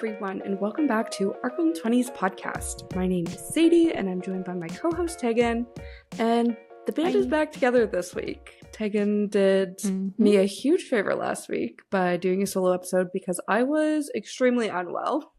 everyone, and welcome back to Arkham 20's podcast. My name is Sadie, and I'm joined by my co-host Tegan, and the band is back together this week. Tegan did me a huge favor last week by doing a solo episode because I was extremely unwell.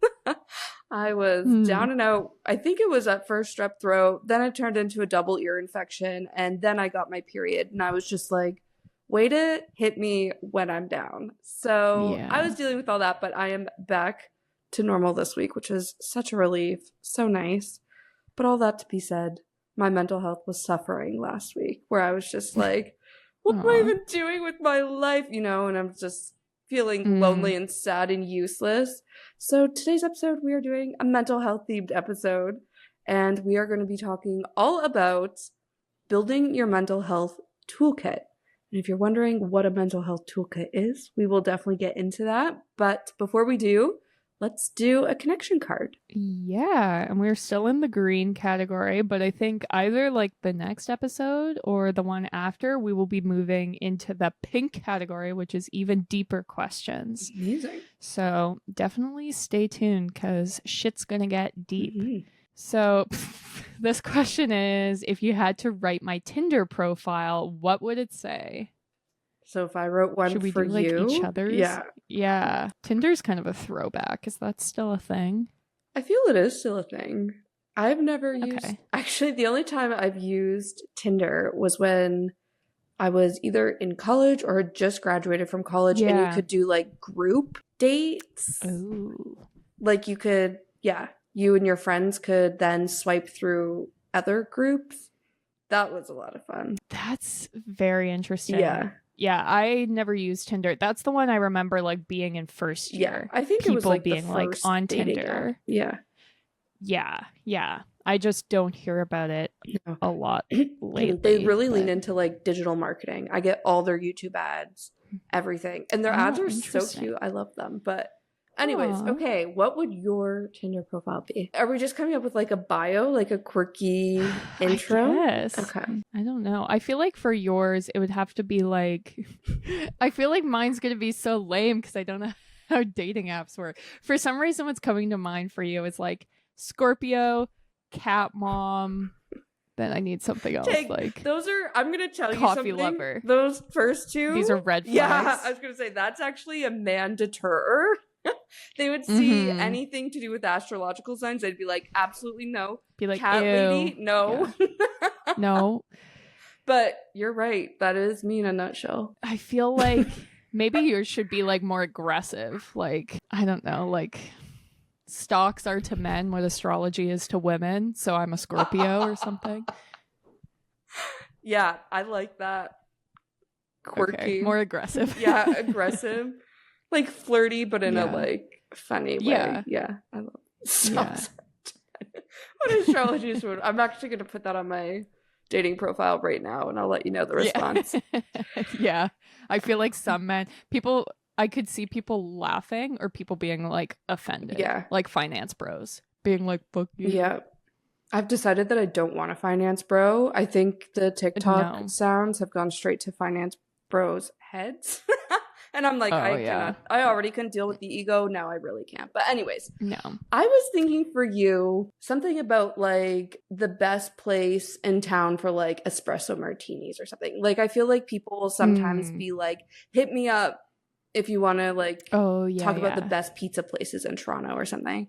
I was down and out. I think it was at first strep throat, then it turned into a double ear infection, and then I got my period, and I was just like, way to hit me when I'm down. So I was dealing with all that, but I am back to normal this week, which is such a relief. So nice. But all that to be said, my mental health was suffering last week, where I was just like, what am I even doing with my life? You know, and I'm just feeling lonely and sad and useless. So today's episode, we are doing a mental health themed episode, and we are going to be talking all about building your mental health toolkit. And if you're wondering what a mental health toolkit is, we will definitely get into that. But before we do, let's do a connection card. Yeah, and we're still in the green category, but I think either like the next episode or the one after, we will be moving into the pink category, which is even deeper questions. Amazing. So definitely stay tuned because shit's gonna get deep. So this question is, if you had to write my Tinder profile, what would it say? So if I wrote one Should we for do, like, you, each other's? Yeah. Tinder's kind of a throwback. Is that still a thing? I feel it is still a thing. I've never used... Actually, the only time I've used Tinder was when I was either in college or had just graduated from college, and you could do like group dates. Ooh. Like you could, you and your friends could then swipe through other groups. That was a lot of fun. That's very interesting. Yeah, I never used Tinder. That's the one I remember like being in first year. I think people it was like being the like first on dating Tinder. app. Yeah. I just don't hear about it a lot lately. They really lean into like digital marketing. I get all their YouTube ads, everything. And their ads are so cute. I love them. But anyways, okay, what would your Tinder profile be? Are we just coming up with like a bio, like a quirky intro? Yes. Okay. I don't know. I feel like for yours, it would have to be like, I feel like mine's going to be so lame because I don't know how dating apps work. For some reason, what's coming to mind for you is like Scorpio, cat mom. Then I need something else. Like those are, I'm going to tell you coffee something. Lover. Those first two. These are red flags. Yeah, I was going to say that's actually a man deterrer. They would see anything to do with astrological signs. They'd be like, absolutely no. Be like, cat lady, no. Yeah. No. But you're right. That is me in a nutshell. I feel like maybe yours should be like more aggressive. Like, I don't know, like stocks are to men what astrology is to women. So I'm a Scorpio or something. Yeah, I like that. Quirky. Okay, more aggressive. Yeah, aggressive. Like flirty, but in a like funny way. Yeah. I love it. What astrology is? I'm actually going to put that on my dating profile right now, and I'll let you know the response. Yeah. I feel like some men, I could see people laughing or people being like offended. Yeah. Like finance bros being like, fuck you. Yeah. I've decided that I don't want a finance bro. I think the TikTok sounds have gone straight to finance bros' heads. And I'm like, I already couldn't deal with the ego. Now I really can't. But anyways, no. I was thinking for you something about like the best place in town for like espresso martinis or something. Like I feel like people will sometimes be like, hit me up if you want to like talk about the best pizza places in Toronto or something.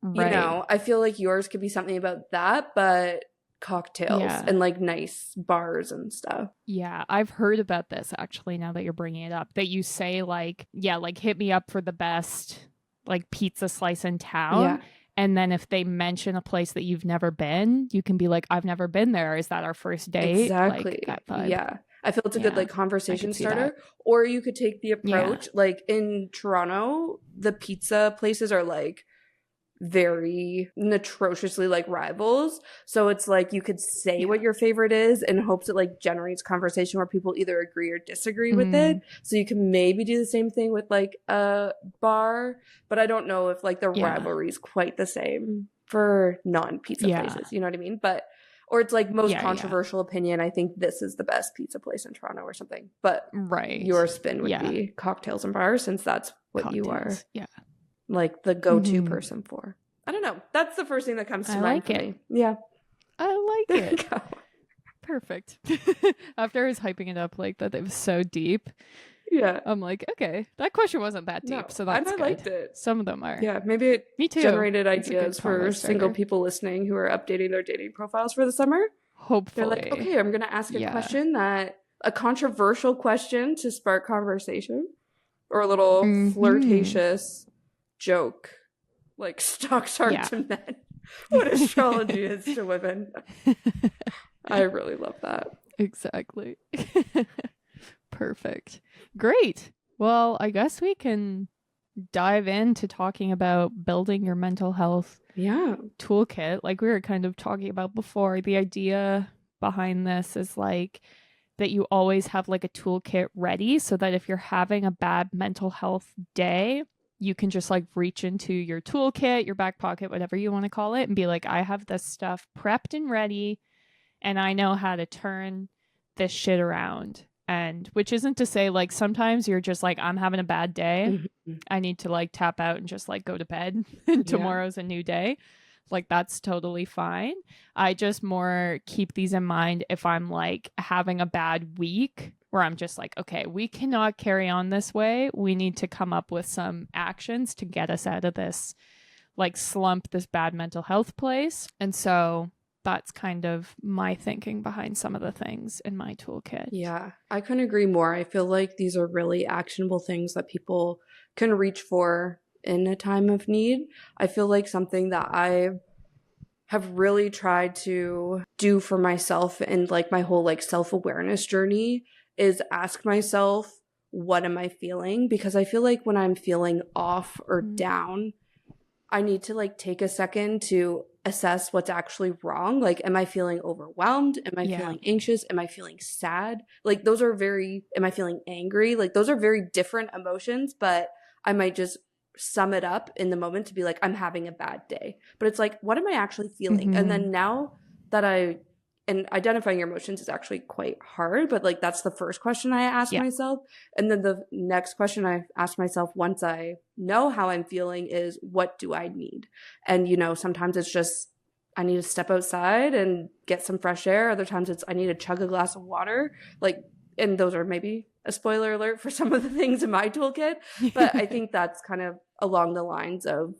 Right. You know, I feel like yours could be something about that, but cocktails and like nice bars and stuff. Yeah, I've heard about this actually now that you're bringing it up, that you say like, like hit me up for the best like pizza slice in town. Yeah. And then if they mention a place that you've never been, you can be like, I've never been there. Is that our first date? Exactly. Like, that vibe. Yeah. I feel it's a good like conversation starter. Or you could take the approach like in Toronto, the pizza places are like very atrociously like rivals, so it's like you could say what your favorite is in hopes it like generates conversation where people either agree or disagree with it. So you can maybe do the same thing with like a bar, but I don't know if like the rivalry is quite the same for non-pizza places, you know what I mean? But or it's like most controversial opinion, I think this is the best pizza place in Toronto or something, but your spin would be cocktails and bars, since that's what you are like the go-to person for. I don't know. That's the first thing that comes to mind for me. Yeah. I like There it. you go. Perfect. After I was hyping it up like that it was so deep. Yeah. I'm like, okay, that question wasn't that deep, so that's and I good. liked it. Some of them are. Yeah, maybe it Me too. generated ideas for single people listening who are updating their dating profiles for the summer. Hopefully. They're like, okay, I'm going to ask a question a controversial question to spark conversation, or a little flirtatious joke, like stocks aren't to men, what astrology is to women. I really love that. Exactly. Perfect. Great. Well, I guess we can dive into talking about building your mental health toolkit. Like we were kind of talking about before, the idea behind this is like that you always have like a toolkit ready so that if you're having a bad mental health day, you can just like reach into your toolkit, your back pocket, whatever you want to call it, and be like, I have this stuff prepped and ready, and I know how to turn this shit around. And which isn't to say like sometimes you're just like, I'm having a bad day. I need to like tap out and just like go to bed and tomorrow's a new day. Like that's totally fine. I just more keep these in mind if I'm like having a bad week where I'm just like, okay, we cannot carry on this way. We need to come up with some actions to get us out of this like slump, this bad mental health place. And so that's kind of my thinking behind some of the things in my toolkit. Yeah, I couldn't agree more. I feel like these are really actionable things that people can reach for in a time of need. I feel like something that I have really tried to do for myself and like my whole like self-awareness journey is ask myself, what am I feeling? Because I feel like when I'm feeling off or down, I need to like take a second to assess what's actually wrong. Like, am I feeling overwhelmed? Am I feeling anxious? Am I feeling sad? Like those are am I feeling angry? Like those are very different emotions, but I might just sum it up in the moment to be like, I'm having a bad day. But it's like, what am I actually feeling? And then now that and identifying your emotions is actually quite hard, but like that's the first question I ask myself. And then the next question I ask myself once I know how I'm feeling is, what do I need? And, you know, sometimes it's just, I need to step outside and get some fresh air. Other times it's, I need to chug a glass of water. Like, and those are maybe a spoiler alert for some of the things in my toolkit. But I think that's kind of along the lines of,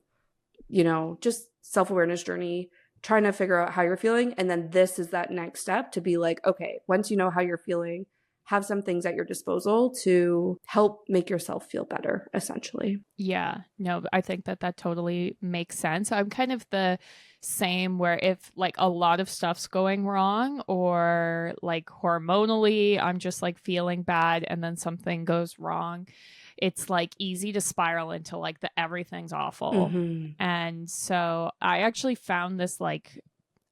you know, just self-awareness journey, trying to figure out how you're feeling. And then this is that next step to be like, okay, once you know how you're feeling, have some things at your disposal to help make yourself feel better, essentially. Yeah, no, I think that totally makes sense. I'm kind of the same where if like a lot of stuff's going wrong or like hormonally, I'm just like feeling bad and then something goes wrong, it's like easy to spiral into like the everything's awful. And so I actually found this like,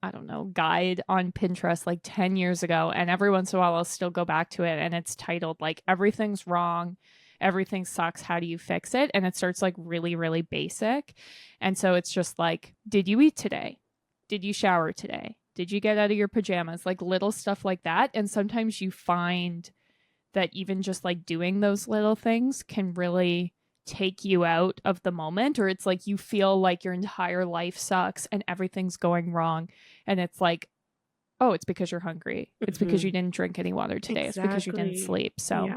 I don't know, guide on Pinterest like 10 years ago. And every once in a while I'll still go back to it. And it's titled like, everything's wrong. Everything sucks. How do you fix it? And it starts like really, really basic. And so it's just like, did you eat today? Did you shower today? Did you get out of your pajamas? Like little stuff like that. And sometimes you find that even just like doing those little things can really take you out of the moment, or it's like you feel like your entire life sucks and everything's going wrong. And it's like, oh, it's because you're hungry. It's because you didn't drink any water today. It's because you didn't sleep. So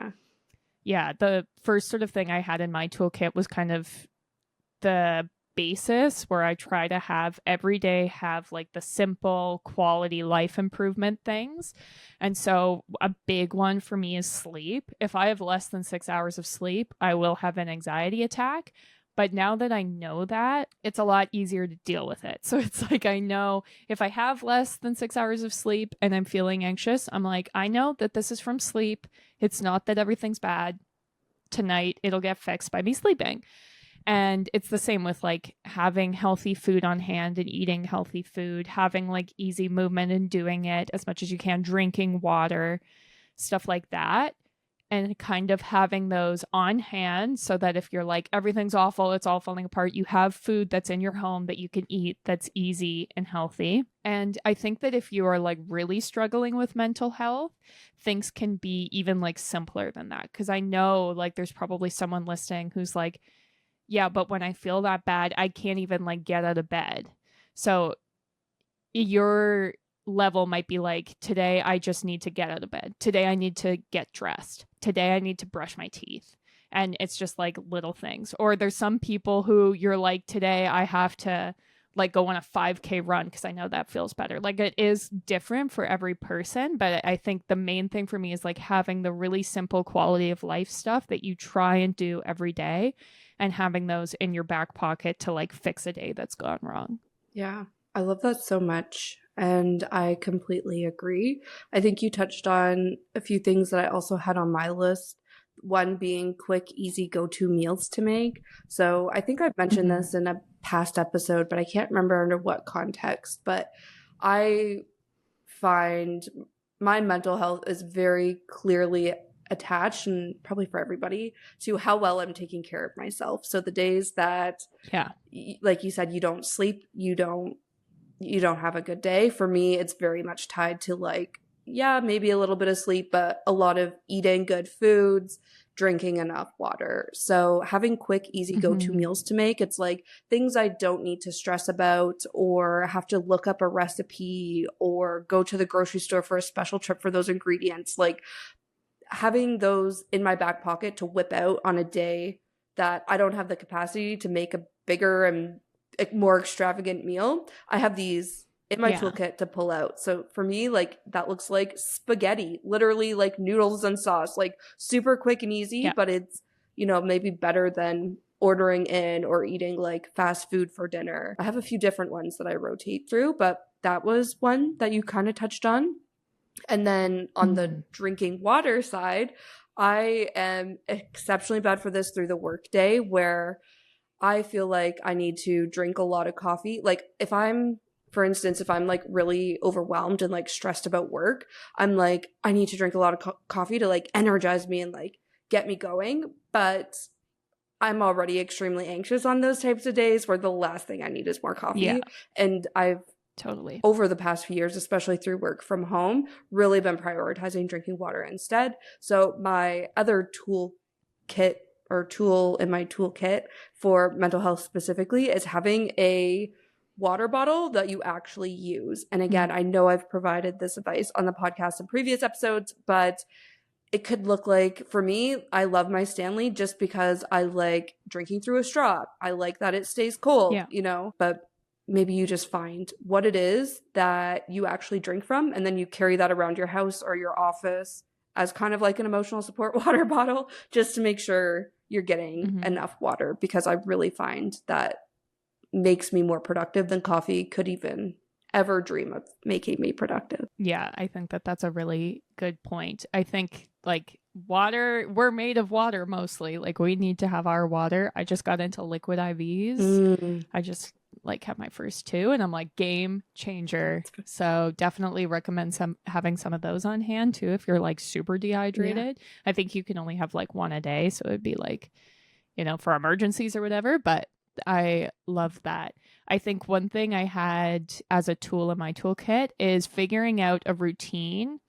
yeah, the first sort of thing I had in my toolkit was kind of the basis where I try to have every day have like the simple quality life improvement things. And so a big one for me is sleep. If I have less than 6 hours of sleep, I will have an anxiety attack. But now that I know that, it's a lot easier to deal with it. So it's like, I know if I have less than 6 hours of sleep and I'm feeling anxious, I'm like, I know that this is from sleep. It's not that everything's bad. Tonight, it'll get fixed by me sleeping. And it's the same with like having healthy food on hand and eating healthy food, having like easy movement and doing it as much as you can, drinking water, stuff like that. And kind of having those on hand so that if you're like, everything's awful, it's all falling apart, you have food that's in your home that you can eat that's easy and healthy. And I think that if you are like really struggling with mental health, things can be even like simpler than that. Because I know like there's probably someone listening who's like, yeah, but when I feel that bad, I can't even like get out of bed. So your level might be like, today I just need to get out of bed. Today I need to get dressed. Today I need to brush my teeth. And it's just like little things. Or there's some people who you're like, today I have to like go on a 5K run because I know that feels better. Like it is different for every person, but I think the main thing for me is like having the really simple quality of life stuff that you try and do every day and having those in your back pocket to like fix a day that's gone wrong. Yeah, I love that so much. And I completely agree. I think you touched on a few things that I also had on my list. One being quick, easy go-to meals to make. So I think I've mentioned this in a past episode, but I can't remember under what context. But I find my mental health is very clearly attached, and probably for everybody, to how well I'm taking care of myself. So the days that, like you said, you don't sleep, you don't have a good day. For me, it's very much tied to like, yeah, maybe a little bit of sleep, but a lot of eating good foods, drinking enough water. So having quick, easy go-to meals to make, it's like things I don't need to stress about or have to look up a recipe or go to the grocery store for a special trip for those ingredients. Like having those in my back pocket to whip out on a day that I don't have the capacity to make a bigger and more extravagant meal, I have these in my toolkit to pull out. So for me, like that looks like spaghetti, literally like noodles and sauce, like super quick and easy, but it's, you know, maybe better than ordering in or eating like fast food for dinner. I have a few different ones that I rotate through, but that was one that you kind of touched on. And then on the drinking water side, I am exceptionally bad for this through the workday, where I feel like I need to drink a lot of coffee. Like for instance, if I'm like really overwhelmed and like stressed about work, I'm like, I need to drink a lot of coffee to like energize me and like get me going. But I'm already extremely anxious on those types of days where the last thing I need is more coffee. Yeah. And I've totally, over the past few years, especially through work from home, really been prioritizing drinking water instead. So my other tool in my toolkit for mental health specifically is having a water bottle that you actually use. And again, I know I've provided this advice on the podcast in previous episodes, but it could look like, for me, I love my Stanley just because I like drinking through a straw. I like that it stays cold, you know, but maybe you just find what it is that you actually drink from, and then you carry that around your house or your office as kind of like an emotional support water bottle, just to make sure you're getting enough water, because I really find that makes me more productive than coffee could even ever dream of making me productive. Yeah, I think that that's a really good point. I think like water, we're made of water mostly. Like we need to have our water. I just got into liquid IVs. I just like have my first 2 and I'm like, game changer. So definitely recommend having some of those on hand too if you're like super dehydrated. I think you can only have like 1 a day, so it'd be like, you know, for emergencies or whatever, but I love that. I think one thing I had as a tool in my toolkit is figuring out a routine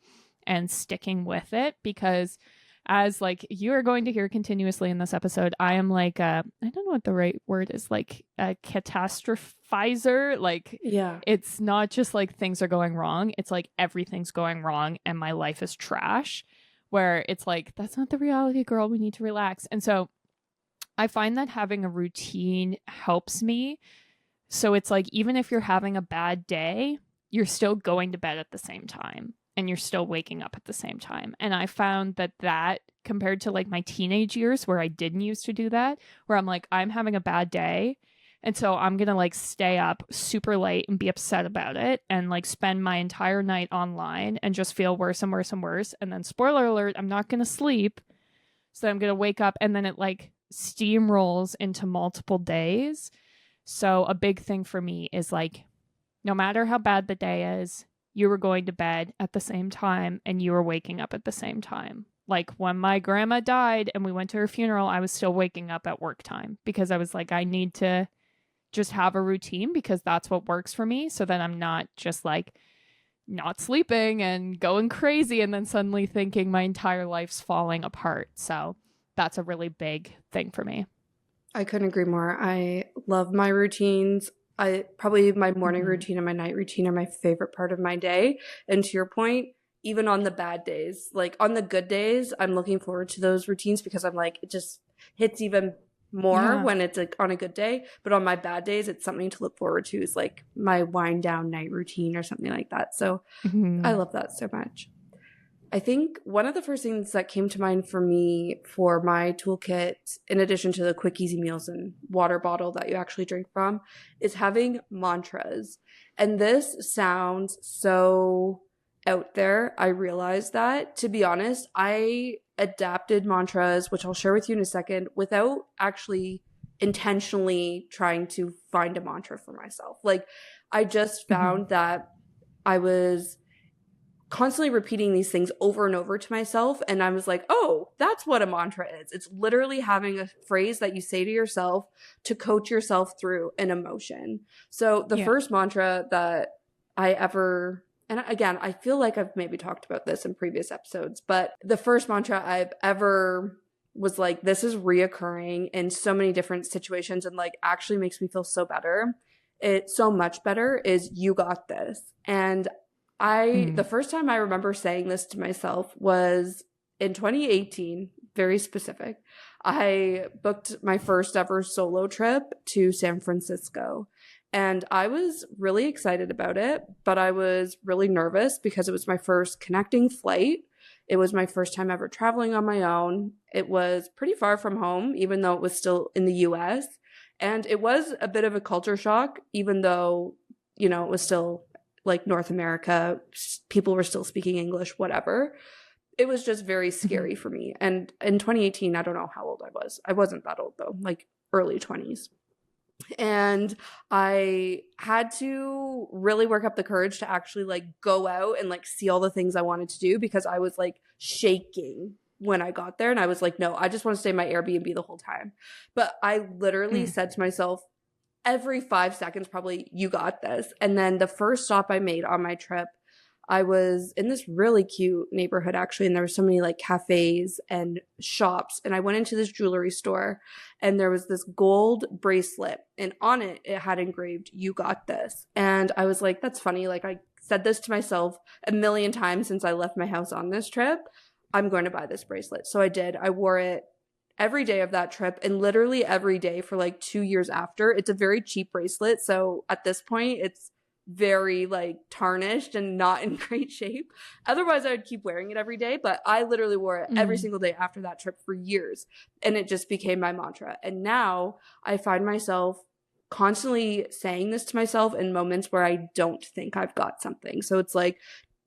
and sticking with it, because as like you are going to hear continuously in this episode, I am like I don't know what the right word is, like a catastrophizer. Like it's not just like things are going wrong, it's like everything's going wrong and my life is trash, where it's like, that's not the reality, girl, we need to relax. And so I find that having a routine helps me. So it's like, even if you're having a bad day, you're still going to bed at the same time and you're still waking up at the same time. And I found that compared to like my teenage years where I didn't used to do that, where I'm like, I'm having a bad day, and so I'm going to like stay up super late and be upset about it and like spend my entire night online and just feel worse and worse and worse. And then spoiler alert, I'm not going to sleep. So I'm going to wake up, and then it like steamrolls into multiple days. So a big thing for me is like, no matter how bad the day is, you were going to bed at the same time and you were waking up at the same time. Like when my grandma died and we went to her funeral, I was still waking up at work time because I was like, I need to just have a routine because that's what works for me. So that I'm not just like not sleeping and going crazy and then suddenly thinking my entire life's falling apart. So that's a really big thing for me. I couldn't agree more. I love my routines. Probably my morning routine and my night routine are my favorite part of my day. And to your point, even on the bad days, like on the good days, I'm looking forward to those routines because I'm like, it just hits even more when it's like on a good day. But on my bad days, it's something to look forward to, is like my wind down night routine or something like that. So I love that so much. I think one of the first things that came to mind for me for my toolkit, in addition to the quick, easy meals and water bottle that you actually drink from, is having mantras. And this sounds so out there. I realize that. To be honest, I adapted mantras, which I'll share with you in a second, without actually intentionally trying to find a mantra for myself. Like, I just found that I was constantly repeating these things over and over to myself. And I was like, oh, that's what a mantra is. It's literally having a phrase that you say to yourself to coach yourself through an emotion. So the first mantra that I ever, and again, I feel like I've maybe talked about this in previous episodes, but the first mantra I've ever was like, this is reoccurring in so many different situations and like actually makes me feel so better. It's so much better, is you got this. And the first time I remember saying this to myself was in 2018, very specific. I booked my first ever solo trip to San Francisco. And I was really excited about it, but I was really nervous because it was my first connecting flight. It was my first time ever traveling on my own. It was pretty far from home, even though it was still in the US. And it was a bit of a culture shock, even though, you know, it was still like North America, people were still speaking English, whatever. It was just very scary for me. And in 2018, I don't know how old I was. I wasn't that old though, like early 20s. And I had to really work up the courage to actually like go out and like see all the things I wanted to do, because I was like shaking when I got there. And I was like, no, I just want to stay in my Airbnb the whole time. But I literally said to myself, every 5 seconds, probably, you got this. And then the first stop I made on my trip, I was in this really cute neighborhood actually, and there were so many like cafes and shops. And I went into this jewelry store and there was this gold bracelet, and on it, it had engraved, you got this. And I was like, that's funny. Like, I said this to myself a million times since I left my house on this trip. I'm going to buy this bracelet. So I did. I wore it every day of that trip, and literally every day for like 2 years after. It's a very cheap bracelet, so at this point it's very like tarnished and not in great shape. Otherwise I would keep wearing it every day, but I literally wore it every single day after that trip for years, and it just became my mantra. And now I find myself constantly saying this to myself in moments where I don't think I've got something. So it's like,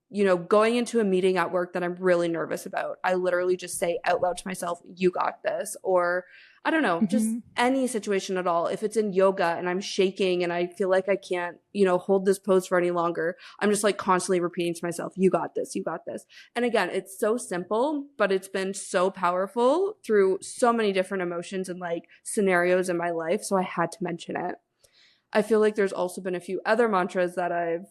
you know, going into a meeting at work that I'm really nervous about, I literally just say out loud to myself, you got this. Or I don't know, just any situation at all. If it's in yoga and I'm shaking and I feel like I can't, you know, hold this pose for any longer, I'm just like constantly repeating to myself, you got this, you got this. And again, it's so simple, but it's been so powerful through so many different emotions and like scenarios in my life. So I had to mention it. I feel like there's also been a few other mantras that I've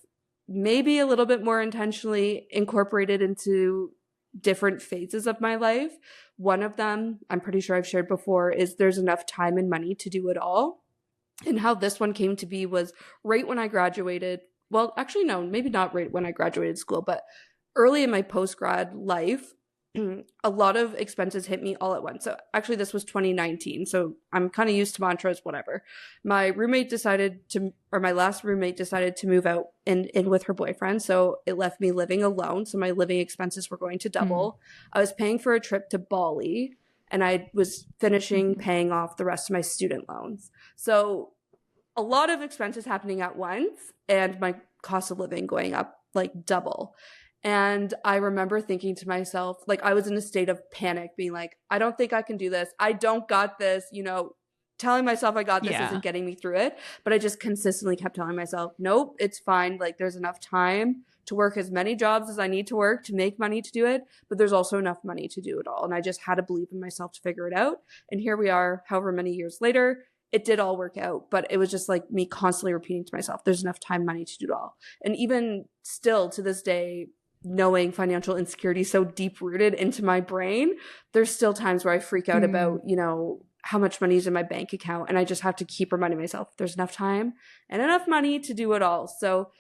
maybe a little bit more intentionally incorporated into different phases of my life. One of them, I'm pretty sure I've shared before, is there's enough time and money to do it all. And how this one came to be was right when I graduated. Well, actually, no, maybe not right when I graduated school, but early in my post-grad life, a lot of expenses hit me all at once. So actually this was 2019. So I'm kind of used to mantras, whatever. My last roommate decided to move out in with her boyfriend. So it left me living alone. So my living expenses were going to double. I was paying for a trip to Bali, and I was finishing paying off the rest of my student loans. So a lot of expenses happening at once, and my cost of living going up like double. And I remember thinking to myself, like, I was in a state of panic, being like, I don't think I can do this. I don't got this, you know, telling myself I got this isn't getting me through it. But I just consistently kept telling myself, nope, it's fine. Like, there's enough time to work as many jobs as I need to work to make money to do it. But there's also enough money to do it all. And I just had to believe in myself to figure it out. And here we are, however many years later. It did all work out, but it was just like me constantly repeating to myself, there's enough time, money to do it all. And even still to this day, knowing financial insecurity so deep rooted into my brain, there's still times where I freak out about, you know, how much money is in my bank account. And I just have to keep reminding myself there's enough time and enough money to do it all. So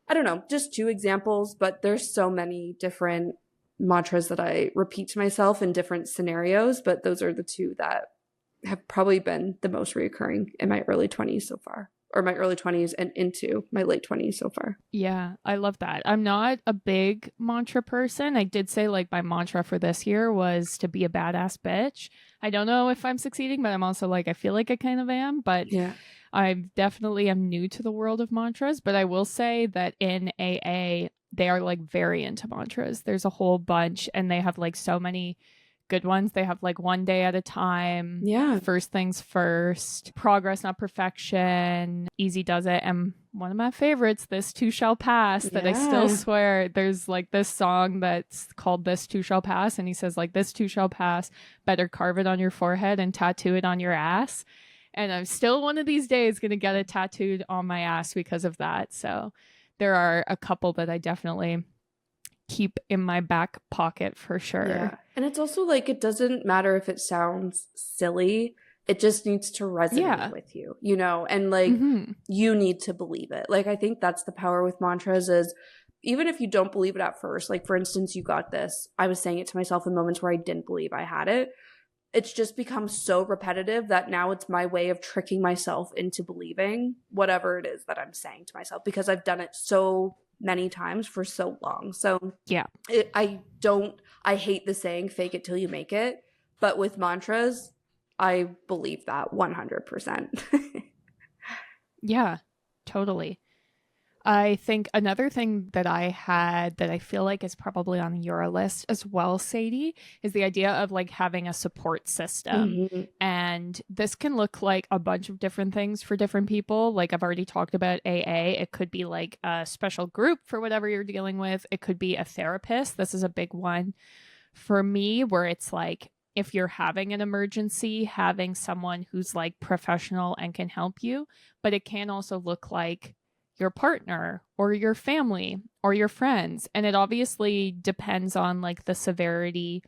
I don't know, just 2 examples, but there's so many different mantras that I repeat to myself in different scenarios. But those are the 2 that have probably been the most reoccurring in my early 20s so far, or my early 20s and into my late 20s so far. Yeah, I love that. I'm not a big mantra person. I did say like my mantra for this year was to be a badass bitch. I don't know if I'm succeeding, but I'm also like, I feel like I kind of am. But yeah, I definitely am new to the world of mantras. But I will say that in AA, they are like very into mantras. There's a whole bunch, and they have like so many good ones. They have like one day at a time. Yeah. First things first. Progress, not perfection. Easy does it. And one of my favorites, This Too Shall Pass, that I still swear there's like this song that's called This Too Shall Pass. And he says like, this too shall pass. Better carve it on your forehead and tattoo it on your ass. And I'm still one of these days going to get it tattooed on my ass because of that. So there are a couple that I definitely keep in my back pocket for sure. Yeah. And it's also like, it doesn't matter if it sounds silly. It just needs to resonate with you, you know, and like you need to believe it. Like, I think that's the power with mantras is even if you don't believe it at first, like for instance, you got this. I was saying it to myself in moments where I didn't believe I had it. It's just become so repetitive that now it's my way of tricking myself into believing whatever it is that I'm saying to myself because I've done it so many times for so long. So yeah, I hate the saying fake it till you make it, but with mantras I believe that 100%. Yeah, totally. I think another thing that I had that I feel like is probably on your list as well, Sadie, is the idea of like having a support system. And this can look like a bunch of different things for different people. Like I've already talked about AA. It could be like a special group for whatever you're dealing with. It could be a therapist. This is a big one for me where it's like, if you're having an emergency, having someone who's like professional and can help you, but it can also look like your partner or your family or your friends. And it obviously depends on like the severity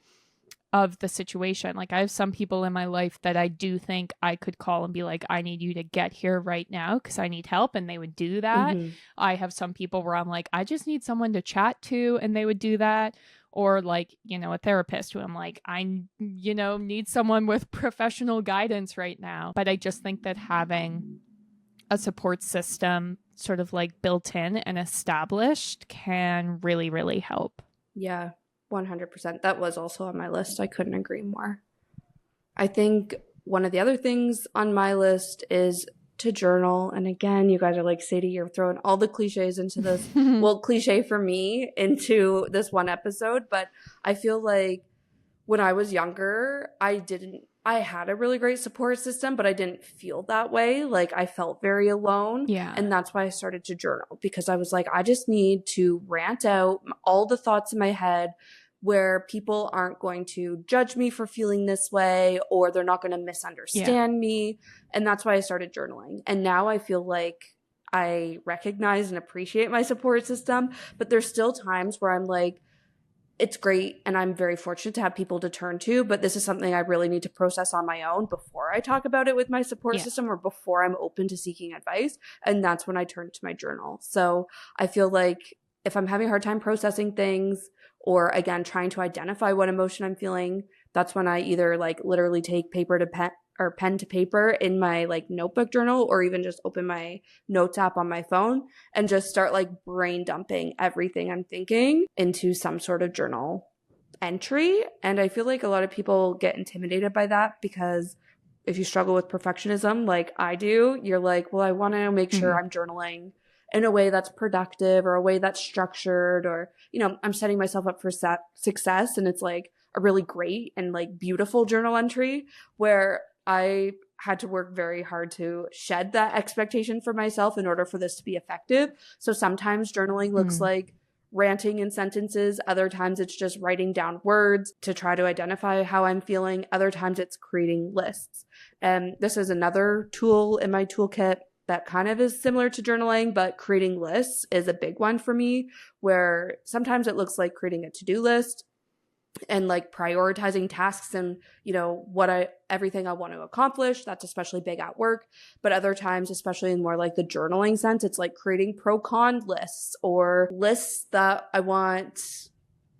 of the situation. Like I have some people in my life that I do think I could call and be like, I need you to get here right now because I need help, and they would do that. I have some people where I'm like, I just need someone to chat to, and they would do that. Or like, you know, a therapist who I'm like, I, you know, need someone with professional guidance right now. But I just think that having a support system sort of like built in and established can really, really help. Yeah, 100%. That was also on my list. I couldn't agree more. I think one of the other things on my list is to journal. And again, you guys are like, Sadie, you're throwing all the cliches into this. Well, cliche for me into this one episode. But I feel like when I was younger, I had a really great support system, but I didn't feel that way. Like I felt very alone. Yeah. And that's why I started to journal, because I was like, I just need to rant out all the thoughts in my head where people aren't going to judge me for feeling this way, or they're not going to misunderstand me. And that's why I started journaling. And now I feel like I recognize and appreciate my support system, but there's still times where I'm like, it's great and I'm very fortunate to have people to turn to, but this is something I really need to process on my own before I talk about it with my support system or before I'm open to seeking advice. And that's when I turn to my journal. So I feel like if I'm having a hard time processing things, or again, trying to identify what emotion I'm feeling, that's when I either like literally take paper to pen or pen to paper in my like notebook journal, or even just open my notes app on my phone and just start like brain dumping everything I'm thinking into some sort of journal entry. And I feel like a lot of people get intimidated by that, because if you struggle with perfectionism like I do, you're like, well, I want to make sure I'm journaling in a way that's productive or a way that's structured, or, you know, I'm setting myself up for success. And it's like a really great and like beautiful journal entry where I had to work very hard to shed that expectation for myself in order for this to be effective. So sometimes journaling looks like ranting in sentences. Other times it's just writing down words to try to identify how I'm feeling. Other times it's creating lists. And this is another tool in my toolkit that kind of is similar to journaling, but creating lists is a big one for me, where sometimes it looks like creating a to-do list. and like prioritizing tasks and, you know, everything I want to accomplish. That's especially big at work. But other times, especially in more like the journaling sense, it's like creating pro-con lists or lists that I want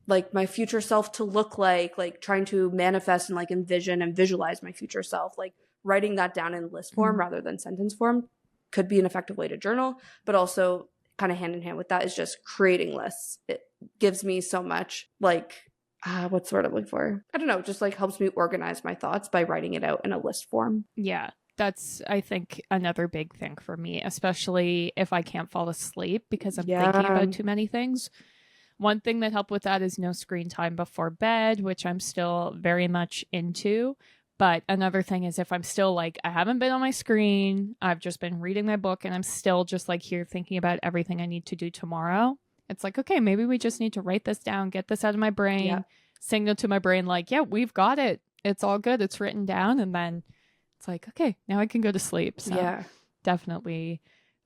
like my future self to look like trying to manifest and like envision and visualize my future self, like writing that down in list form rather than sentence form could be an effective way to journal. But also kind of hand in hand with that is just creating lists. It gives me so much like, what's the word I'm looking for? I don't know, just like helps me organize my thoughts by writing it out in a list form. Yeah, that's, I think, another big thing for me, especially if I can't fall asleep because I'm thinking about too many things. One thing that helped with that is no screen time before bed, which I'm still very much into. But another thing is if I'm still like, I haven't been on my screen, I've just been reading my book, and I'm still just like here thinking about everything I need to do tomorrow. It's like, okay, maybe we just need to write this down, get this out of my brain, signal to my brain like, yeah, we've got it. It's all good. It's written down. And then it's like, okay, now I can go to sleep. So definitely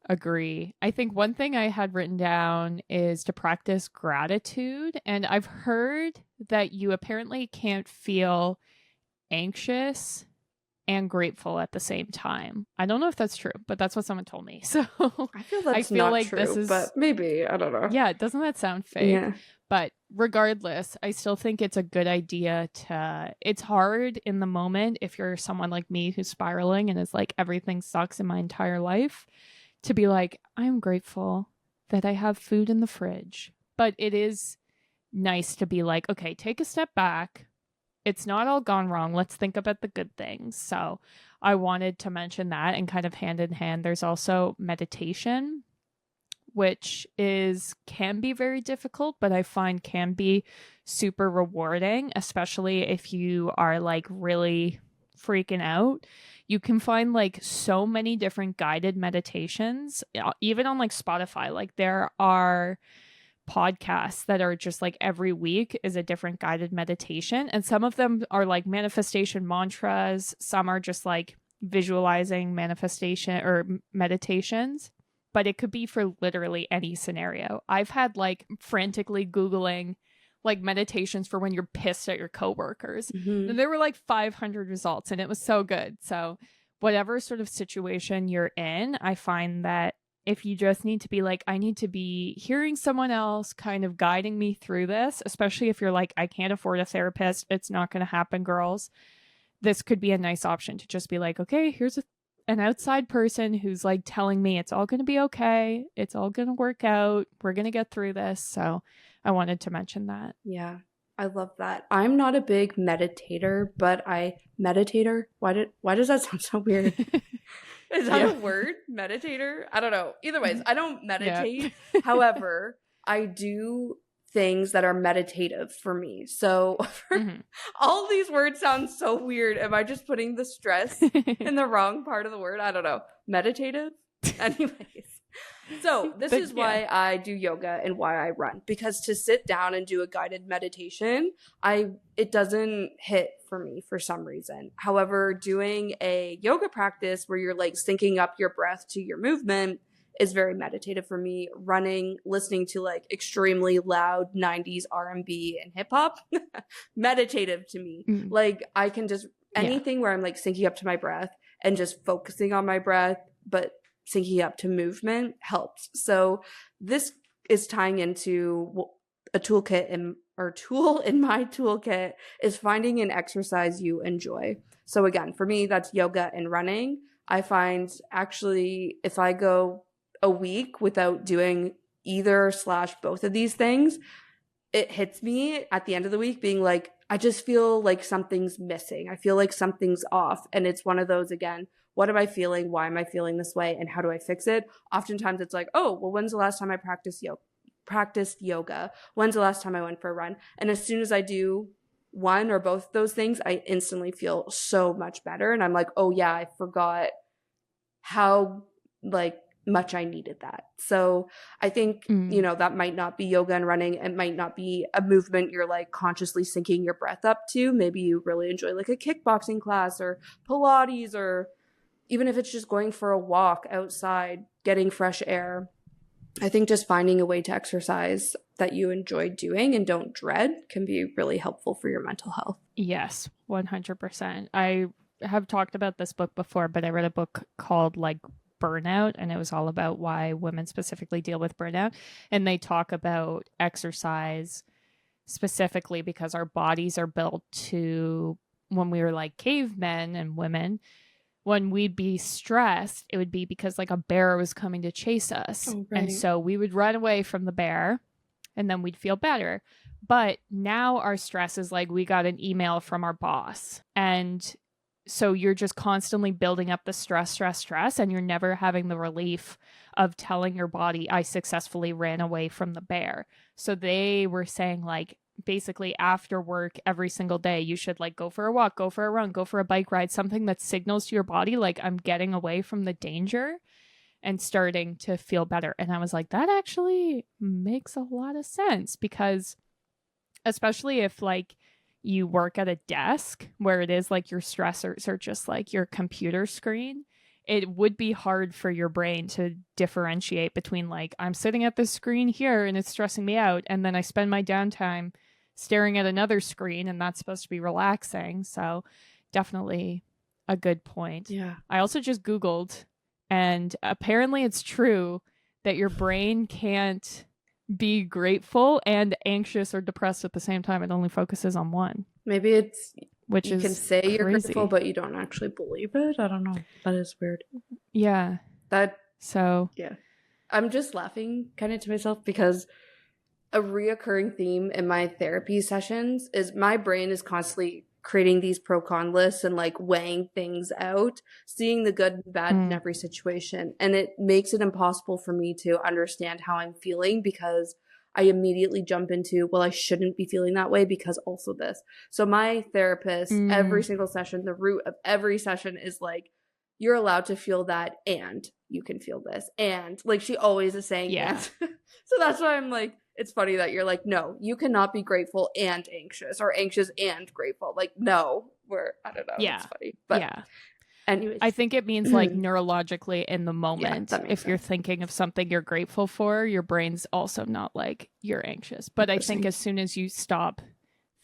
agree. I think one thing I had written down is to practice gratitude. And I've heard that you apparently can't feel anxious and grateful at the same time. I don't know if that's true, but that's what someone told me. So I feel that's not like true, this is, but maybe, I don't know. Yeah, doesn't that sound fake? Yeah. But regardless, I still think it's a good idea it's hard in the moment if you're someone like me who's spiraling and is like, everything sucks in my entire life, to be like, I'm grateful that I have food in the fridge. But it is nice to be like, okay, take a step back. It's not all gone wrong. Let's think about the good things. So I wanted to mention that, and kind of hand in hand, there's also meditation, which can be very difficult, but I find can be super rewarding, especially if you are like really freaking out. You can find like so many different guided meditations, even on like Spotify. Like there are podcasts that are just like every week is a different guided meditation, and some of them are like manifestation mantras, some are just like visualizing manifestation or meditations, but it could be for literally any scenario. I've had like frantically Googling like meditations for when you're pissed at your coworkers, and there were like 500 results, and it was so good. So whatever sort of situation you're in, I find that if you just need to be like, I need to be hearing someone else kind of guiding me through this, especially if you're like, I can't afford a therapist, it's not going to happen, girls. This could be a nice option to just be like, okay, here's an outside person who's like telling me it's all going to be okay. It's all going to work out. We're going to get through this. So I wanted to mention that. Yeah, I love that. I'm not a big meditator, but meditator. Why does that sound so weird? Is that a word? Meditator? I don't know. Either ways, I don't meditate. Yeah. However, I do things that are meditative for me. So all these words sound so weird. Am I just putting the stress in the wrong part of the word? I don't know. Meditative? Anyways. So this is why I do yoga and why I run, because to sit down and do a guided meditation, it doesn't hit for me for some reason. However, doing a yoga practice where you're like syncing up your breath to your movement is very meditative for me. Running, listening to like extremely loud 90s R&B and hip hop, meditative to me. Like I can just anything where I'm like syncing up to my breath and just focusing on my breath, but syncing up to movement helps. So this is tying into a toolkit tool in my toolkit is finding an exercise you enjoy. So again, for me, that's yoga and running. I find actually if I go a week without doing either / both of these things, it hits me at the end of the week being like, I just feel like something's missing. I feel like something's off. And it's one of those, again, what am I feeling? Why am I feeling this way? And how do I fix it? Oftentimes it's like, oh, well, when's the last time I practiced yoga? When's the last time I went for a run? And as soon as I do one or both those things, I instantly feel so much better. And I'm like, oh yeah, I forgot how like much I needed that. So I think, that might not be yoga and running. It might not be a movement you're like consciously syncing your breath up to. Maybe you really enjoy like a kickboxing class or Pilates, or even if it's just going for a walk outside, getting fresh air. I think just finding a way to exercise that you enjoy doing and don't dread can be really helpful for your mental health. Yes, 100%. I have talked about this book before, but I read a book called like Burnout, and it was all about why women specifically deal with burnout. And they talk about exercise specifically because our bodies are built to, when we were like cavemen and women, when we'd be stressed, it would be because like a bear was coming to chase us. Oh, right. And so we would run away from the bear and then we'd feel better. But now our stress is like we got an email from our boss. And so you're just constantly building up the stress, and you're never having the relief of telling your body, I successfully ran away from the bear. So they were saying like, basically after work every single day, you should like go for a walk, go for a run, go for a bike ride, something that signals to your body like I'm getting away from the danger and starting to feel better. And I was like, that actually makes a lot of sense, because especially if like you work at a desk where it is like your stressors are just like your computer screen, it would be hard for your brain to differentiate between like, I'm sitting at this screen here and it's stressing me out, and then I spend my downtime staring at another screen and that's supposed to be relaxing. So definitely a good point. Yeah. I also just Googled, and apparently it's true that your brain can't be grateful and anxious or depressed at the same time. It only focuses on one. Maybe it's, which you is can say crazy. You're grateful, but you don't actually believe it. I don't know. That is weird. Yeah. Yeah. I'm just laughing kind of to myself because a reoccurring theme in my therapy sessions is my brain is constantly creating these pro-con lists and like weighing things out, seeing the good and bad in every situation. And it makes it impossible for me to understand how I'm feeling because I immediately jump into, well, I shouldn't be feeling that way because also this. So my therapist, every single session, the root of every session is like, you're allowed to feel that and you can feel this. And like, she always is saying, yeah. So that's why I'm like, it's funny that you're like, no, you cannot be grateful and anxious or anxious and grateful. Like, no, I don't know. Yeah. It's funny. But yeah. Anyways. I think it means like neurologically in the moment, if you're thinking of something you're grateful for, your brain's also not like you're anxious. But I think as soon as you stop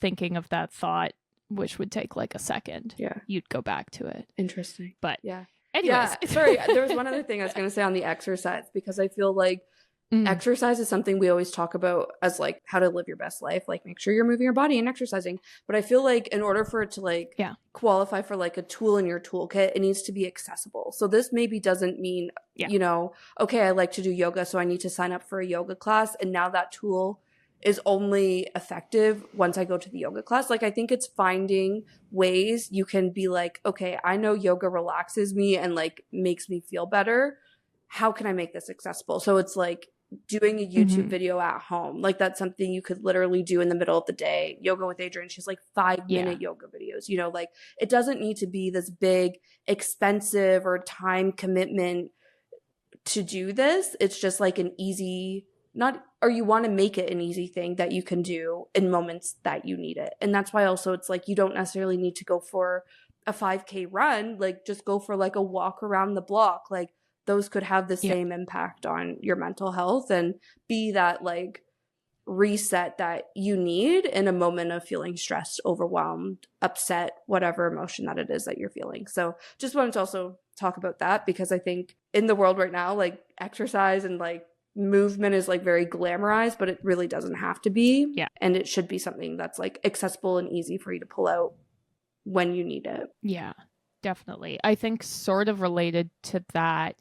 thinking of that thought, which would take like a second, you'd go back to it. Interesting. But yeah. Anyways. Yeah, sorry. There was one other thing I was going to say on the exercise, because I feel like exercise is something we always talk about as like how to live your best life, like make sure you're moving your body and exercising. But I feel like in order for it to like qualify for like a tool in your toolkit, it needs to be accessible. So this maybe doesn't mean, you know, okay, I like to do yoga, so I need to sign up for a yoga class. And now that tool is only effective once I go to the yoga class. Like, I think it's finding ways you can be like, okay, I know yoga relaxes me and like makes me feel better. How can I make this accessible? So it's like doing a YouTube video at home. Like, that's something you could literally do in the middle of the day. Yoga with Adrienne, she's like 5-minute yoga videos, you know, like it doesn't need to be this big, expensive or time commitment to do this. It's just like an easy, or you want to make it an easy thing that you can do in moments that you need it. And that's why also it's like, you don't necessarily need to go for a 5K run, like just go for like a walk around the block. Like, those could have the same impact on your mental health and be that like reset that you need in a moment of feeling stressed, overwhelmed, upset, whatever emotion that it is that you're feeling. So just wanted to also talk about that, because I think in the world right now, like exercise and like movement is like very glamorized, but it really doesn't have to be. Yeah. And it should be something that's like accessible and easy for you to pull out when you need it. Yeah. Definitely. I think sort of related to that,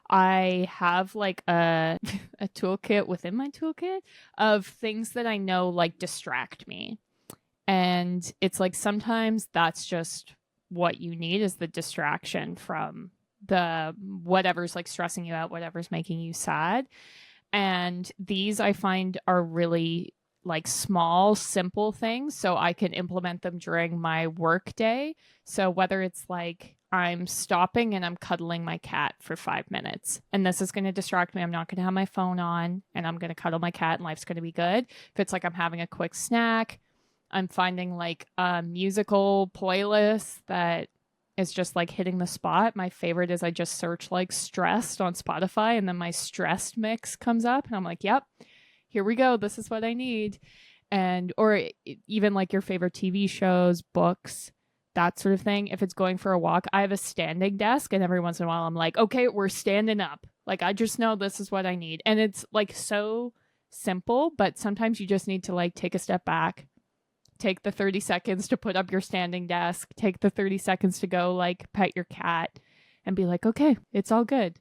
I have like a toolkit within my toolkit of things that I know like distract me. And it's like sometimes that's just what you need, is the distraction from the whatever's like stressing you out, whatever's making you sad. And these I find are really like small, simple things, so I can implement them during my work day. So whether it's like I'm stopping and I'm cuddling my cat for 5 minutes, and this is going to distract me. I'm not going to have my phone on, and I'm going to cuddle my cat, and life's going to be good. If it's like I'm having a quick snack, I'm finding like a musical playlist that is just like hitting the spot. My favorite is I just search like stressed on Spotify and then my stressed mix comes up and I'm like, yep, here we go. This is what I need. And, or even like your favorite TV shows, books, that sort of thing. If it's going for a walk, I have a standing desk and every once in a while I'm like, okay, we're standing up. Like, I just know this is what I need. And it's like so simple, but sometimes you just need to like take a step back, take the 30 seconds to put up your standing desk, take the 30 seconds to go like pet your cat and be like, okay, it's all good.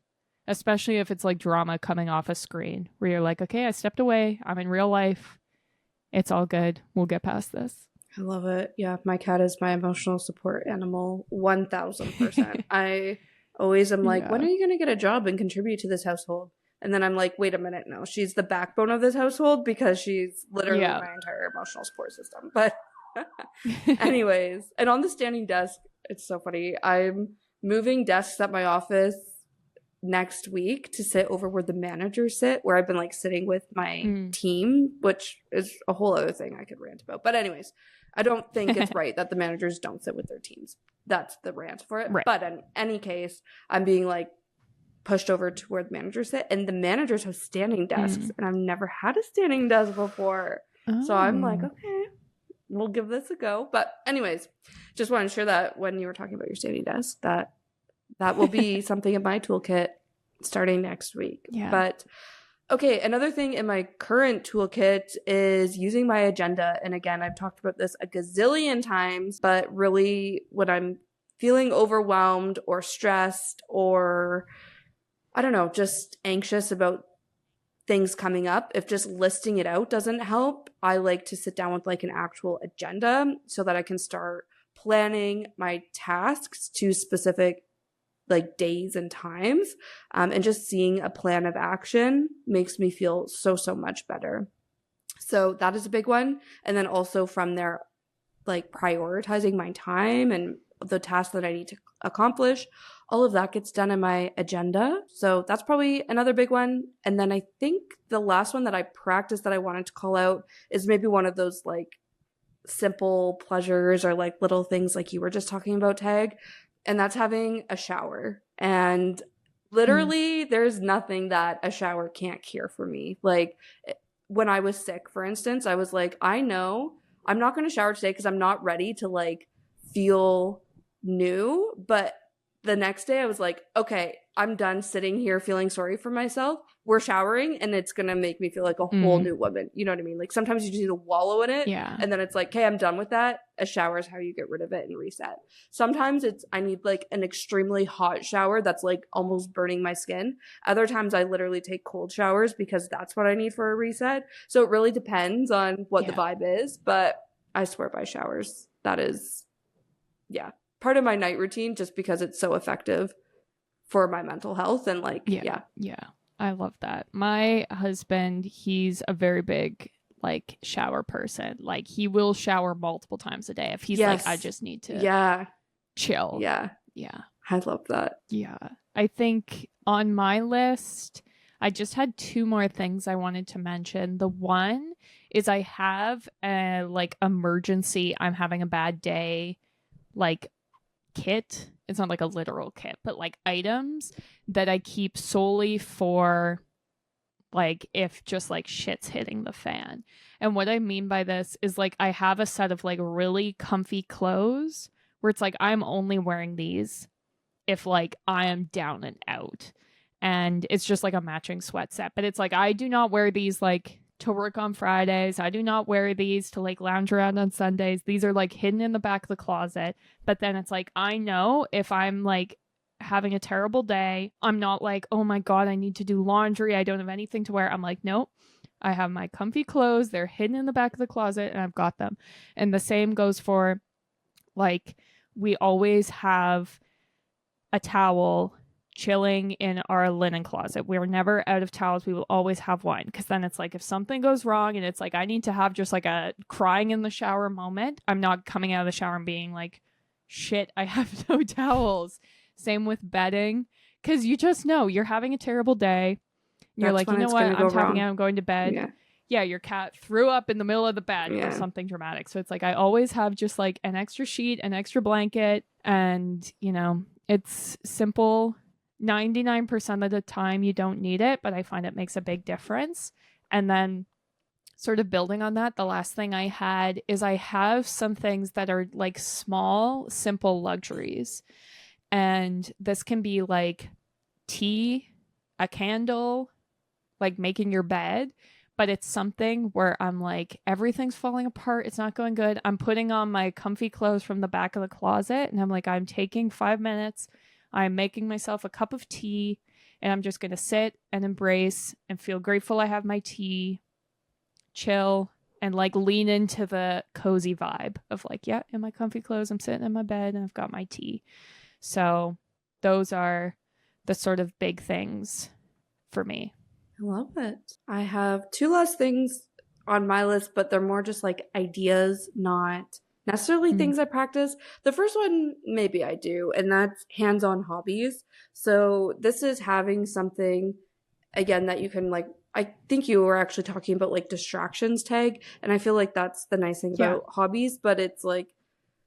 Especially if it's like drama coming off a screen where you're like, okay, I stepped away. I'm in real life. It's all good. We'll get past this. I love it. Yeah, my cat is my emotional support animal, 1000%. I always am like, when are you going to get a job and contribute to this household? And then I'm like, wait a minute, no, she's the backbone of this household because she's literally my entire emotional support system. But anyways, and on the standing desk, it's so funny. I'm moving desks at my office next week to sit over where the managers sit, where I've been like sitting with my team, which is a whole other thing I could rant about. But anyways, I don't think it's right that the managers don't sit with their teams. That's the rant for it. Right. But in any case, I'm being like pushed over to where the managers sit, and the managers have standing desks, and I've never had a standing desk before. So I'm like, okay, we'll give this a go. But anyways, just wanted to share that when you were talking about your standing desk, that will be something in my toolkit starting next week. Yeah. But okay, another thing in my current toolkit is using my agenda. And again, I've talked about this a gazillion times, but really when I'm feeling overwhelmed or stressed or, I don't know, just anxious about things coming up, if just listing it out doesn't help, I like to sit down with like an actual agenda so that I can start planning my tasks to specific like days and times, and just seeing a plan of action makes me feel so much better. So that is a big one. And then also from there, like prioritizing my time and the tasks that I need to accomplish, all of that gets done in my agenda. So that's probably another big one. And then I think the last one that I practiced that I wanted to call out is maybe one of those like simple pleasures or like little things like you were just talking about, Tag. And that's having a shower. And literally, there's nothing that a shower can't cure for me. Like, when I was sick, for instance, I was like, I know I'm not going to shower today because I'm not ready to, like, feel new. But the next day, I was like, okay, I'm done sitting here feeling sorry for myself. We're showering, and it's going to make me feel like a whole new woman. You know what I mean? Like, sometimes you just need to wallow in it. Yeah. And then it's like, okay, I'm done with that. A shower is how you get rid of it and reset. Sometimes I need like an extremely hot shower that's like almost burning my skin. Other times I literally take cold showers because that's what I need for a reset. So it really depends on what the vibe is. But I swear by showers. That is, part of my night routine just because it's so effective for my mental health and like, Yeah. I love that. My husband, he's a very big like shower person. Like he will shower multiple times a day if he's like, I just need to chill. Yeah. I love that. Yeah. I think on my list, I just had two more things I wanted to mention. The one is I have a like emergency, I'm having a bad day, like kit. It's not like a literal kit, but like items that I keep solely for like if just like shit's hitting the fan. And what I mean by this is like I have a set of like really comfy clothes where it's like I'm only wearing these if like I am down and out. And it's just like a matching sweat set. But it's like I do not wear these like to work on Fridays. I do not wear these to like lounge around on Sundays. These are like hidden in the back of the closet. But then it's like I know if I'm like having a terrible day, I'm not like, oh my God, I need to do laundry. I don't have anything to wear. I'm like, nope. I have my comfy clothes. They're hidden in the back of the closet and I've got them. And the same goes for like, we always have a towel chilling in our linen closet. We're never out of towels. We will always have one. Because then it's like if something goes wrong and it's like I need to have just like a crying in the shower moment, I'm not coming out of the shower and being like, shit, I have no towels. Same with bedding. Because you just know you're having a terrible day. You're like, you know what? I'm tapping out. I'm going to bed. your cat threw up in the middle of the bed or something dramatic. So it's like I always have just like an extra sheet, an extra blanket, and it's simple. 99% of the time you don't need it, but I find it makes a big difference. And then sort of building on that, the last thing I had is I have some things that are like small, simple luxuries. And this can be like tea, a candle, like making your bed. But it's something where I'm like, everything's falling apart. It's not going good. I'm putting on my comfy clothes from the back of the closet. And I'm like, I'm taking 5 minutes. I'm making myself a cup of tea. And I'm just going to sit and embrace and feel grateful I have my tea, chill, and like lean into the cozy vibe of like, yeah, in my comfy clothes, I'm sitting in my bed and I've got my tea. So those are the sort of big things for me. I love it. I have 2 last things on my list, but they're more just like ideas, not necessarily things I practice. The first one, maybe I do, and that's hands-on hobbies. So this is having something, again, that you can like, I think you were actually talking about like distractions tag, and I feel like that's the nice thing about hobbies, but it's like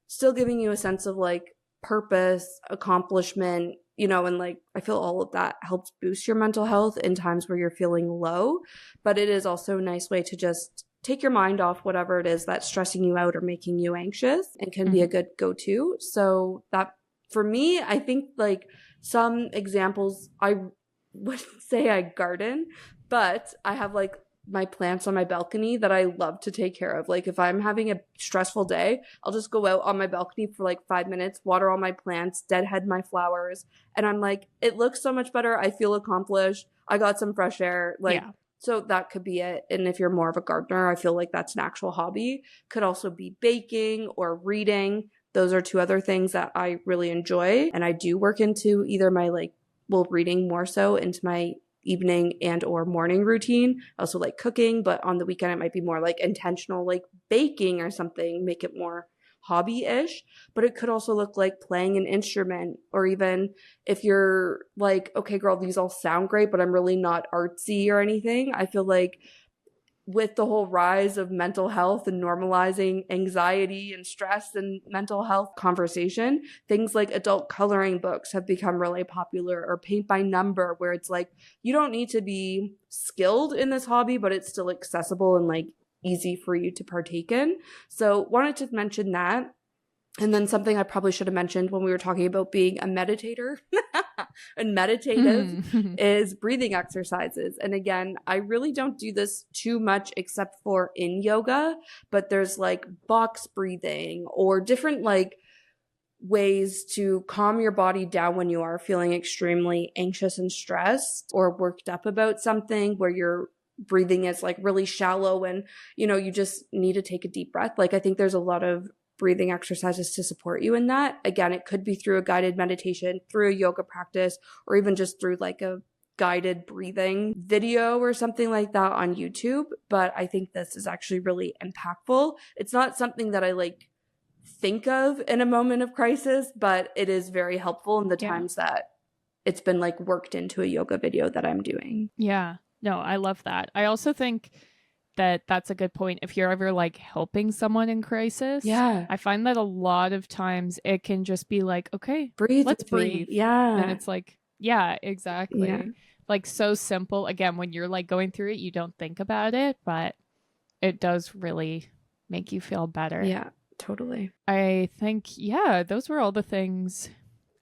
still giving you a sense of like purpose, accomplishment, and like I feel all of that helps boost your mental health in times where you're feeling low. But it is also a nice way to just take your mind off whatever it is that's stressing you out or making you anxious, and can be a good go-to. So that for me, I think like some examples, I would say I garden, but I have like my plants on my balcony that I love to take care of. Like if I'm having a stressful day, I'll just go out on my balcony for like 5 minutes, water all my plants, deadhead my flowers. And I'm like, it looks so much better. I feel accomplished. I got some fresh air. Like, so that could be it. And if you're more of a gardener, I feel like that's an actual hobby. Could also be baking or reading. Those are 2 other things that I really enjoy. And I do work into either my reading more so into my evening and or morning routine. I also like cooking, but on the weekend it might be more like intentional, like baking or something, make it more hobby-ish. But it could also look like playing an instrument, or even if you're like, okay, girl, these all sound great, but I'm really not artsy or anything. I feel like with the whole rise of mental health and normalizing anxiety and stress and mental health conversation, things like adult coloring books have become really popular, or paint by number, where it's like, you don't need to be skilled in this hobby, but it's still accessible and like easy for you to partake in. So wanted to mention that. And then something I probably should have mentioned when we were talking about being a meditator and meditative is breathing exercises. And again, I really don't do this too much except for in yoga, but there's like box breathing or different like ways to calm your body down when you are feeling extremely anxious and stressed or worked up about something, where your breathing is like really shallow and, you just need to take a deep breath. Like I think there's a lot of breathing exercises to support you in that. Again, it could be through a guided meditation, through a yoga practice, or even just through like a guided breathing video or something like that on YouTube. But I think this is actually really impactful. It's not something that I like think of in a moment of crisis, but it is very helpful in the times that it's been like worked into a yoga video that I'm doing. Yeah, no, I love that. I also think that that's a good point. If you're ever like helping someone in crisis, I find that a lot of times it can just be like, okay, let's breathe. Yeah. And it's like, yeah, exactly. Yeah. Like so simple. Again, when you're like going through it, you don't think about it, but it does really make you feel better. Yeah, totally. I think, those were all the things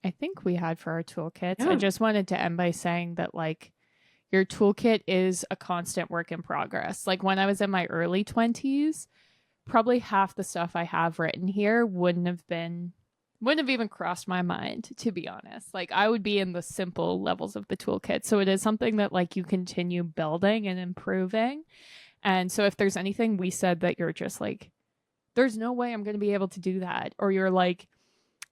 I think we had for our toolkits. I just wanted to end by saying that like, your toolkit is a constant work in progress. Like when I was in my early 20s, probably half the stuff I have written here wouldn't have even crossed my mind, to be honest. Like I would be in the simple levels of the toolkit. So it is something that like you continue building and improving. And so if there's anything we said that you're just like, there's no way I'm going to be able to do that, or you're like,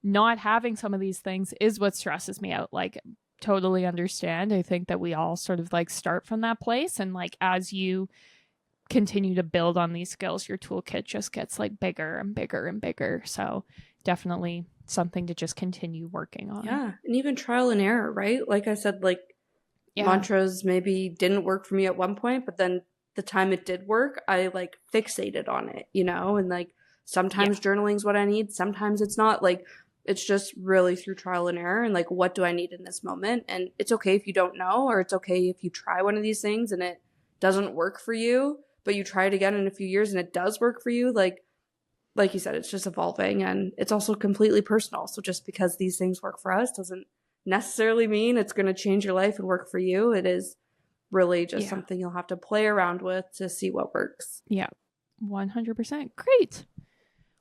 not having some of these things is what stresses me out. Like, totally understand. I think that we all sort of like start from that place, and like as you continue to build on these skills, your toolkit just gets like bigger and bigger and bigger. So definitely something to just continue working on. Yeah, and even trial and error, right? Like I said, like mantras maybe didn't work for me at one point, but then the time it did work, I like fixated on it, you know, and like sometimes journaling's what I need, sometimes it's not. Like it's just really through trial and error and like what do I need in this moment. And it's okay if you don't know, or it's okay if you try one of these things and it doesn't work for you, but you try it again in a few years and it does work for you. Like you said, it's just evolving, and it's also completely personal. So just because these things work for us doesn't necessarily mean it's going to change your life and work for you. It is really just something you'll have to play around with to see what works. Yeah, 100%. Great.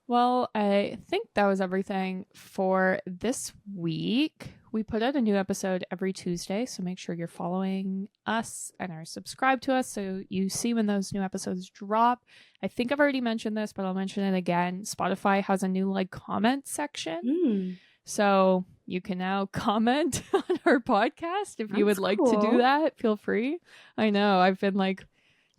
Well, I think that was everything for this week. We put out a new episode every Tuesday, so make sure you're following us and are subscribed to us so you see when those new episodes drop. I think I've already mentioned this, but I'll mention it again. Spotify has a new like comment section. So you can now comment on our podcast if you would like to do that. Feel free. I know I've been like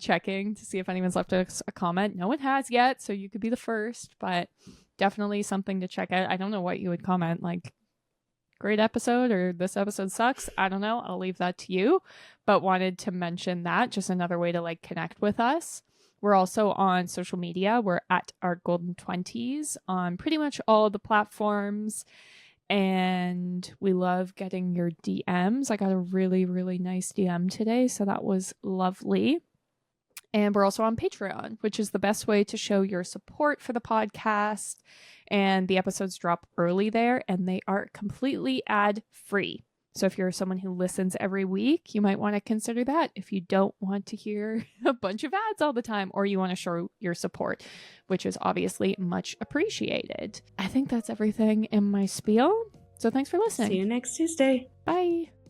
checking to see if anyone's left us a comment. No one has yet, so you could be the first, but definitely something to check out. I don't know what you would comment, like great episode or this episode sucks. I don't know. I'll leave that to you, but wanted to mention that, just another way to like connect with us. We're also on social media. We're at our Golden 20s on pretty much all the platforms. And we love getting your DMs. I got a really, really nice DM today, so that was lovely. And we're also on Patreon, which is the best way to show your support for the podcast. And the episodes drop early there, and they are completely ad-free. So if you're someone who listens every week, you might want to consider that if you don't want to hear a bunch of ads all the time, or you want to show your support, which is obviously much appreciated. I think that's everything in my spiel. So thanks for listening. See you next Tuesday. Bye.